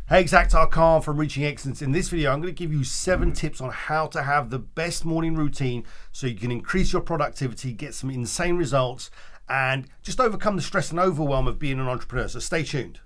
Hey, it's Akhtar Khan from Reaching Excellence. In this video, I'm going to give you 7 tips on how to have the best morning routine so you can increase your productivity, get some insane results, and just overcome the stress and overwhelm of being an entrepreneur. So stay tuned.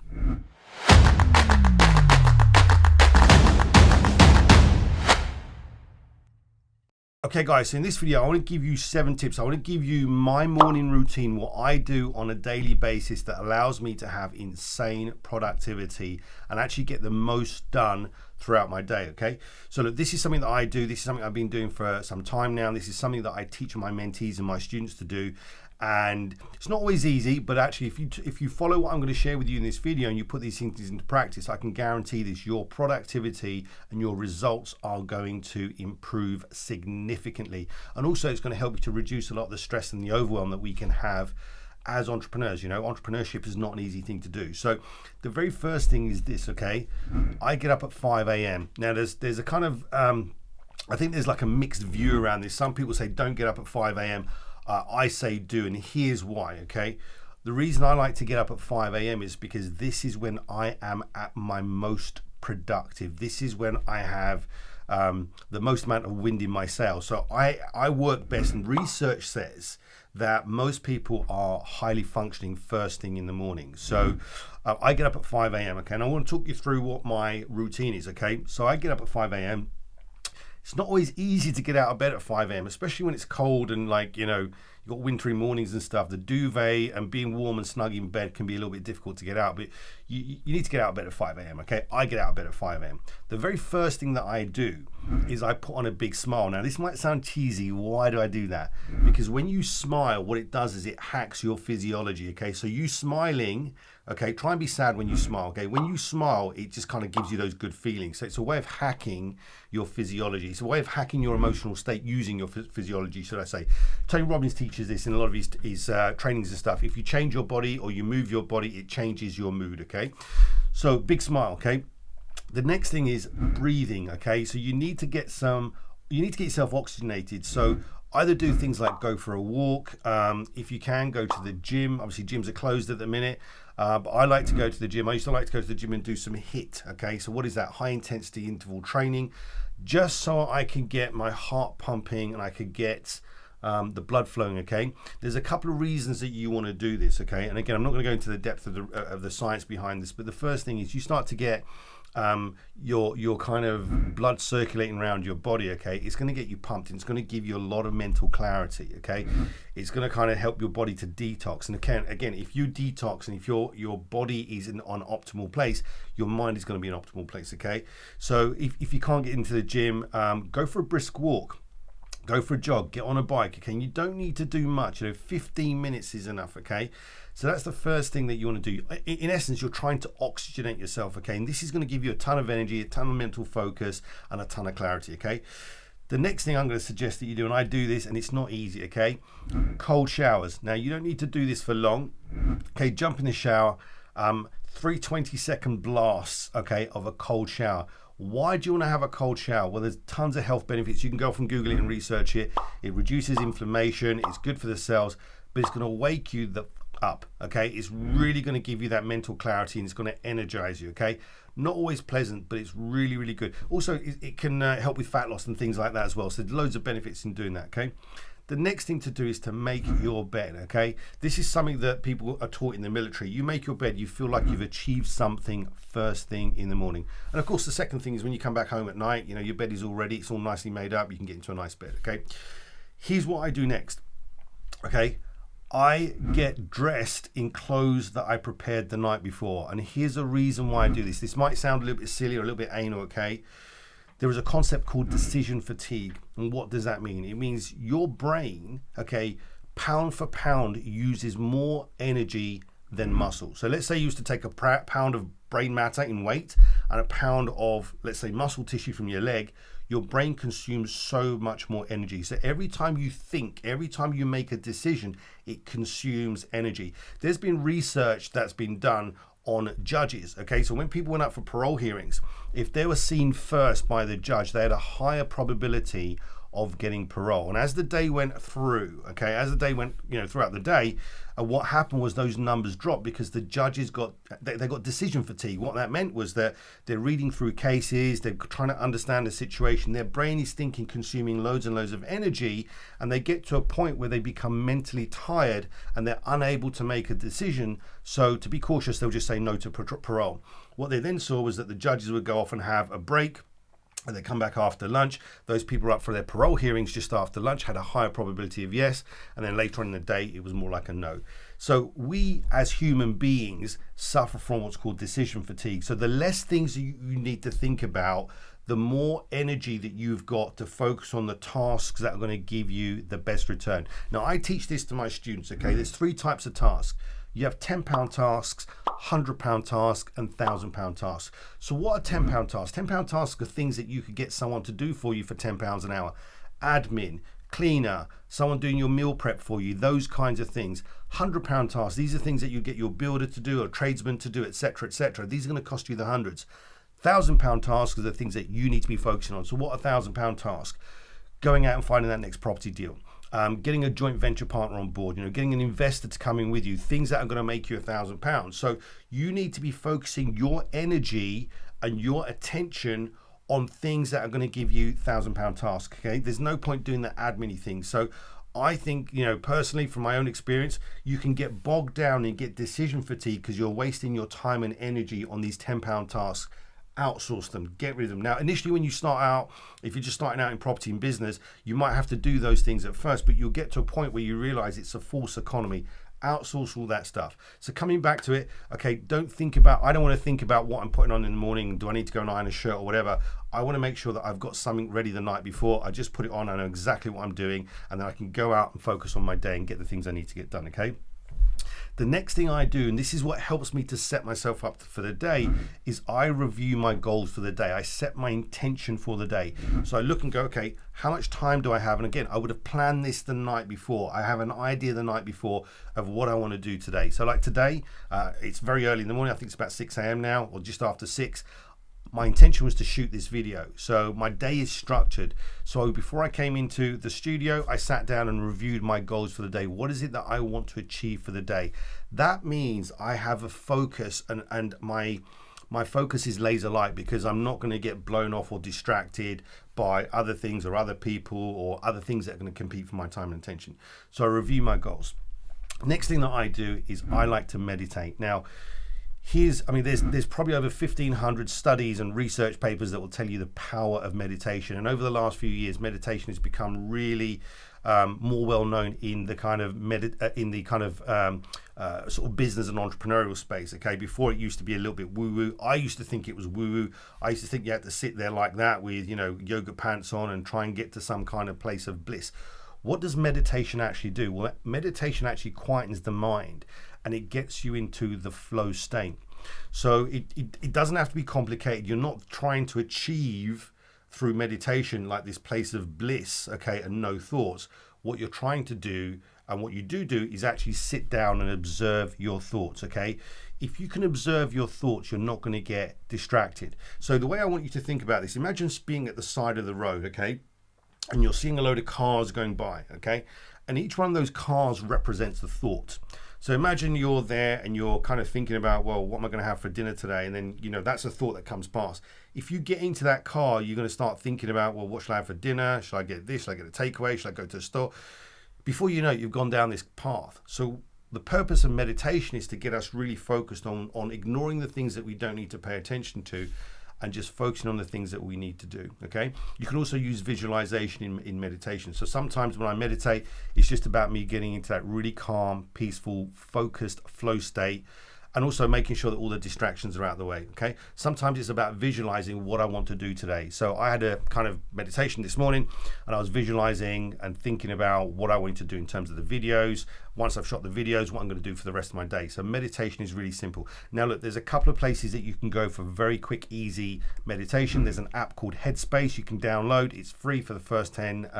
Okay guys, so in this video, I want to give you 7 tips. I want to give you my morning routine, what I do on a daily basis that allows me to have insane productivity and actually get the most done throughout my day, okay? So look, this is something that I do. This is something I've been doing for some time now. This is something that I teach my mentees and my students to do. And it's not always easy, but actually if you follow what I'm going to share with you in this video and you put these things into practice, I can guarantee this, your productivity and your results are going to improve significantly. And also it's going to help you to reduce a lot of the stress and the overwhelm that we can have as entrepreneurs. You know, entrepreneurship is not an easy thing to do. So the very first thing is this, okay? I get up at 5 a.m. Now there's a kind of, I think there's like a mixed view around this. Some people say don't get up at 5 a.m. I say do, and here's why, okay? The reason I like to get up at 5 a.m. is because this is when I am at my most productive. This is when I have the most amount of wind in my sails. So I work best, and research says that most people are highly functioning first thing in the morning. So I get up at 5 a.m., okay? And I want to talk you through what my routine is, okay? So I get up at 5 a.m. It's not always easy to get out of bed at 5 a.m., especially when it's cold and, like, you know, you've got wintry mornings and stuff. The duvet and being warm and snug in bed can be a little bit difficult to get out, but you need to get out of bed at 5 a.m., okay? I get out of bed at 5 a.m. The very first thing that I do is I put on a big smile. Now, this might sound cheesy. Why do I do that? Because when you smile, what it does is it hacks your physiology, okay? So you smiling, okay, try and be sad when you smile, okay? When you smile, it just kind of gives you those good feelings. So it's a way of hacking your physiology. It's a way of hacking your emotional state using your physiology, should I say. Tony Robbins teaches this in a lot of his trainings and stuff. If you change your body or you move your body, it changes your mood, okay? So big smile, okay? The next thing is breathing, okay? So you need to get yourself oxygenated. So either do things like go for a walk. If you can, go to the gym. Obviously, gyms are closed at the minute, but I like to go to the gym. I used to like to go to the gym and do some HIIT, okay? So what is that? High intensity interval training, just so I can get my heart pumping and I could get the blood flowing, okay? There's a couple of reasons that you want to do this, okay? And again, I'm not going to go into the depth of the science behind this, but the first thing is you start to get your kind of blood circulating around your body, okay? It's going to get you pumped, and it's going to give you a lot of mental clarity, okay? It's going to kind of help your body to detox. And again, if you detox and if your body is in on optimal place, your mind is going to be in optimal place, okay? So if you can't get into the gym, go for a brisk walk. Go for a jog, get on a bike, okay? And you don't need to do much, 15 minutes is enough, okay? So that's the first thing that you want to do. In essence, you're trying to oxygenate yourself, okay? And this is going to give you a ton of energy, a ton of mental focus, and a ton of clarity, okay? The next thing I'm going to suggest that you do, and I do this, and it's not easy, okay? Cold showers. Now, you don't need to do this for long, okay? Jump in the shower, 3 20-second blasts, okay, of a cold shower. Why do you want to have a cold shower? Well, there's tons of health benefits. You can go off and Google it and research it. It reduces inflammation. It's good for the cells, but it's going to wake you up, okay? It's really going to give you that mental clarity, and it's going to energize you, okay? Not always pleasant, but it's really, really good. Also, it can help with fat loss and things like that as well. So there's loads of benefits in doing that, okay? The next thing to do is to make your bed, okay? This is something that people are taught in the military. You make your bed, you feel like you've achieved something first thing in the morning. And of course, the second thing is when you come back home at night, you know, your bed is all ready, it's all nicely made up, you can get into a nice bed, okay? Here's what I do next, okay? I get dressed in clothes that I prepared the night before. And here's a reason why I do this. This might sound a little bit silly or a little bit anal, okay? There is a concept called decision fatigue. And what does that mean? It means your brain, okay, pound for pound uses more energy than muscle. So let's say you used to take a pound of brain matter in weight and a pound of, let's say, muscle tissue from your leg. Your brain consumes so much more energy. So every time you think, every time you make a decision, it consumes energy. There's been research that's been done on judges, okay? So when people went up for parole hearings, if they were seen first by the judge, they had a higher probability of getting parole. And as the day went through, okay, as the day went, throughout the day, what happened was those numbers dropped because the judges got decision fatigue. What that meant was that they're reading through cases, they're trying to understand the situation, their brain is thinking, consuming loads and loads of energy, and they get to a point where they become mentally tired and they're unable to make a decision. So to be cautious, they'll just say no to parole. What they then saw was that the judges would go off and have a break, and they come back after lunch. Those people up for their parole hearings just after lunch had a higher probability of yes, and then later on in the day it was more like a no. So we as human beings suffer from what's called decision fatigue. So the less things you need to think about, the more energy that you've got to focus on the tasks that are going to give you the best return. Now, I teach this to my students, okay? There's 3 types of tasks. You have £10 tasks, £100 tasks, and £1,000 tasks. So what are £10 tasks? £10 tasks are things that you could get someone to do for you for £10 an hour. Admin, cleaner, someone doing your meal prep for you, those kinds of things. £100 tasks, these are things that you get your builder to do or tradesman to do, etc., etc. These are going to cost you the hundreds. £1,000 tasks are the things that you need to be focusing on. So what are £1,000 tasks? Going out and finding that next property deal. Getting a joint venture partner on board, getting an investor to come in with you, things that are going to make you £1,000. So you need to be focusing your energy and your attention on things that are going to give you £1,000 tasks. Okay, there's no point doing the admin thing. So I think, personally, from my own experience, you can get bogged down and get decision fatigue because you're wasting your time and energy on these £10 tasks. Outsource them, get rid of them. Now, initially when you start out, if you're just starting out in property and business, you might have to do those things at first, but you'll get to a point where you realize it's a false economy. Outsource all that stuff. So coming back to it, okay, I don't want to think about what I'm putting on in the morning. Do I need to go and iron a shirt or whatever? I want to make sure that I've got something ready the night before. I just put it on, I know exactly what I'm doing, and then I can go out and focus on my day and get the things I need to get done, okay? The next thing I do, and this is what helps me to set myself up for the day, is I review my goals for the day. I set my intention for the day. So I look and go, okay, how much time do I have? And again, I would have planned this the night before. I have an idea the night before of what I want to do today. So like today, it's very early in the morning. I think it's about 6 a.m. now, or just after 6. My intention was to shoot this video, so my day is structured. So before I came into the studio, I sat down and reviewed my goals for the day. What is it that I want to achieve for the day? That means I have a focus, and my focus is laser light, because I'm not going to get blown off or distracted by other things or other people or other things that are going to compete for my time and attention. So I review my goals. Next thing that I do is I like to meditate. Now, there's probably over 1,500 studies and research papers that will tell you the power of meditation. And over the last few years, meditation has become really more well known in the kind of sort of business and entrepreneurial space. Okay, before it used to be a little bit woo-woo. I used to think it was woo-woo. I used to think you had to sit there like that with yoga pants on and try and get to some kind of place of bliss. What does meditation actually do? Well, meditation actually quietens the mind, and it gets you into the flow state. So it doesn't have to be complicated. You're not trying to achieve through meditation like this place of bliss, okay, and no thoughts. What you're trying to do, and what you do is actually sit down and observe your thoughts, okay? If you can observe your thoughts, you're not going to get distracted. So the way I want you to think about this, imagine being at the side of the road, okay? And you're seeing a load of cars going by, okay? And each one of those cars represents a thought. So imagine you're there and you're kind of thinking about, well, what am I going to have for dinner today? And then, that's a thought that comes past. If you get into that car, you're going to start thinking about, well, what should I have for dinner? Should I get this? Should I get a takeaway? Should I go to the store? Before you know it, you've gone down this path. So the purpose of meditation is to get us really focused on ignoring the things that we don't need to pay attention to, and just focusing on the things that we need to do, okay? You can also use visualization in meditation. So sometimes when I meditate, it's just about me getting into that really calm, peaceful, focused flow state, and also making sure that all the distractions are out of the way, okay? Sometimes it's about visualizing what I want to do today. So I had a kind of meditation this morning, and I was visualizing and thinking about what I wanted to do in terms of the videos. Once I've shot the videos, what I'm going to do for the rest of my day. So meditation is really simple. Now look, there's a couple of places that you can go for very quick, easy meditation. There's an app called Headspace you can download. It's free for the first 10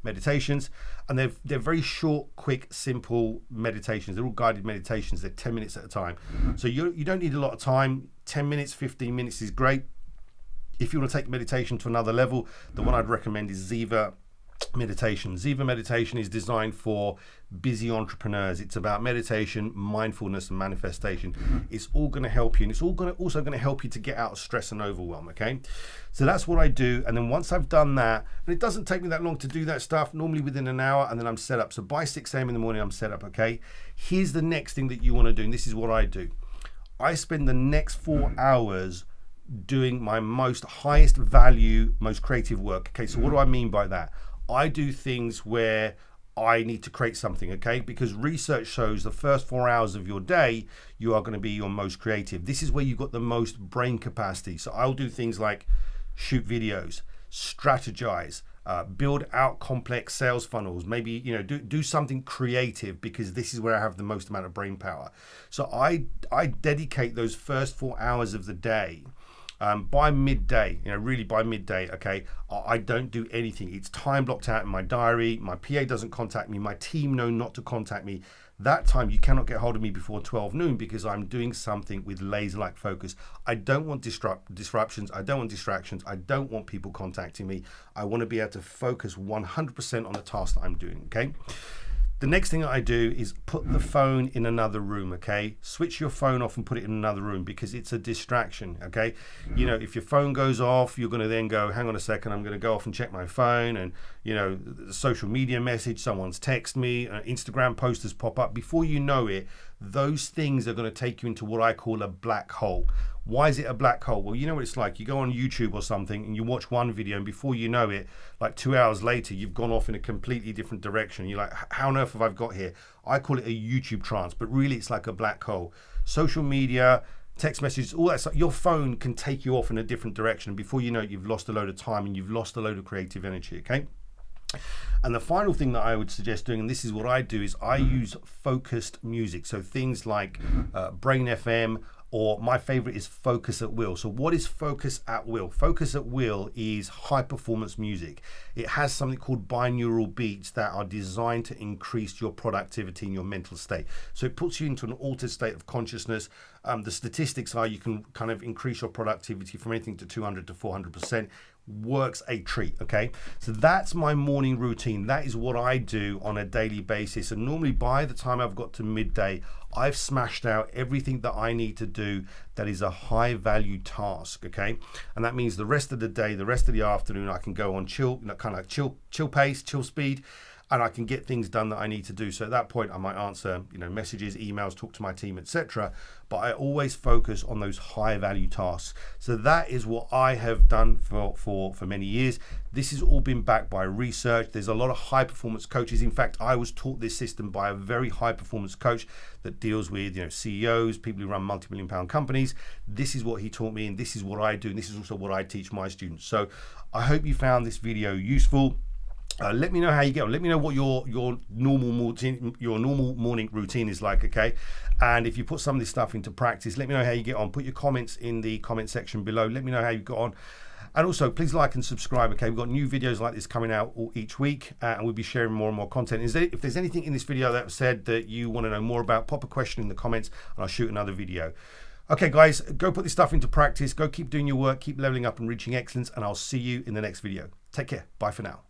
meditations. And they're very short, quick, simple meditations. They're all guided meditations. They're 10 minutes at a time. So you don't need a lot of time. 10 minutes, 15 minutes is great. If you want to take meditation to another level, the one I'd recommend is Ziva. meditation. Ziva meditation is designed for busy entrepreneurs. It's about meditation, mindfulness, and manifestation. It's all going to help you, and it's also going to help you to get out of stress and overwhelm. Okay, so that's what I do. And then once I've done that, and it doesn't take me that long to do that stuff, normally within an hour, and then I'm set up. So by 6 a.m. in the morning, I'm set up. Okay, here's the next thing that you want to do, and this is what I do. I spend the next 4 hours doing my highest value, most creative work. Okay, so what do I mean by that? I do things where I need to create something, okay? Because research shows the first 4 hours of your day, you are going to be your most creative. This is where you've got the most brain capacity. So I'll do things like shoot videos, strategize, build out complex sales funnels, maybe, do something creative, because this is where I have the most amount of brain power. So I dedicate those first 4 hours of the day. By midday, really by midday, okay, I don't do anything. It's time blocked out in my diary. My PA doesn't contact me. My team know not to contact me. That time, you cannot get hold of me before 12 noon, because I'm doing something with laser-like focus. I don't want disruptions. I don't want distractions. I don't want people contacting me. I want to be able to focus 100% on the task that I'm doing, okay? The next thing that I do is put the phone in another room, okay? Switch your phone off and put it in another room, because it's a distraction, okay? If your phone goes off, you're going to then go, hang on a second, I'm going to go off and check my phone, and, the social media message, someone's text me, Instagram posters pop up. Before you know it, those things are going to take you into what I call a black hole. Why is it a black hole? Well, you know what it's like. You go on YouTube or something and you watch one video, and before you know it, like 2 hours later, you've gone off in a completely different direction. You're like, how on earth have I got here? I call it a YouTube trance, but really it's like a black hole. Social media, text messages, all that stuff, your phone can take you off in a different direction. Before you know it, you've lost a load of time and you've lost a load of creative energy, okay? And the final thing that I would suggest doing, and this is what I do, is I use focused music. So things like Brain FM, or my favorite is Focus at Will. So what is Focus at Will? Focus at Will is high performance music. It has something called binaural beats that are designed to increase your productivity and your mental state. So it puts you into an altered state of consciousness. The statistics are you can kind of increase your productivity from anything to 200 to 400%. Works a treat, okay? So that's my morning routine. That is what I do on a daily basis. And normally by the time I've got to midday, I've smashed out everything that I need to do that is a high value task, okay? And that means the rest of the day, the rest of the afternoon, I can go on chill, kind of like chill pace, chill speed, and I can get things done that I need to do. So at that point, I might answer, messages, emails, talk to my team, etc. But I always focus on those high value tasks. So that is what I have done for many years. This has all been backed by research. There's a lot of high performance coaches. In fact, I was taught this system by a very high performance coach that deals with, CEOs, people who run multi-million pound companies. This is what he taught me, and this is what I do, and this is also what I teach my students. So I hope you found this video useful. Let me know how you get on. Let me know what your normal morning routine is like, okay? And if you put some of this stuff into practice, let me know how you get on. Put your comments in the comment section below. Let me know how you got on. And also, please like and subscribe, okay? We've got new videos like this coming out each week, and we'll be sharing more and more content. If there's anything in this video that I've said that you want to know more about, pop a question in the comments, and I'll shoot another video. Okay, guys, go put this stuff into practice. Go keep doing your work, keep leveling up and reaching excellence, and I'll see you in the next video. Take care. Bye for now.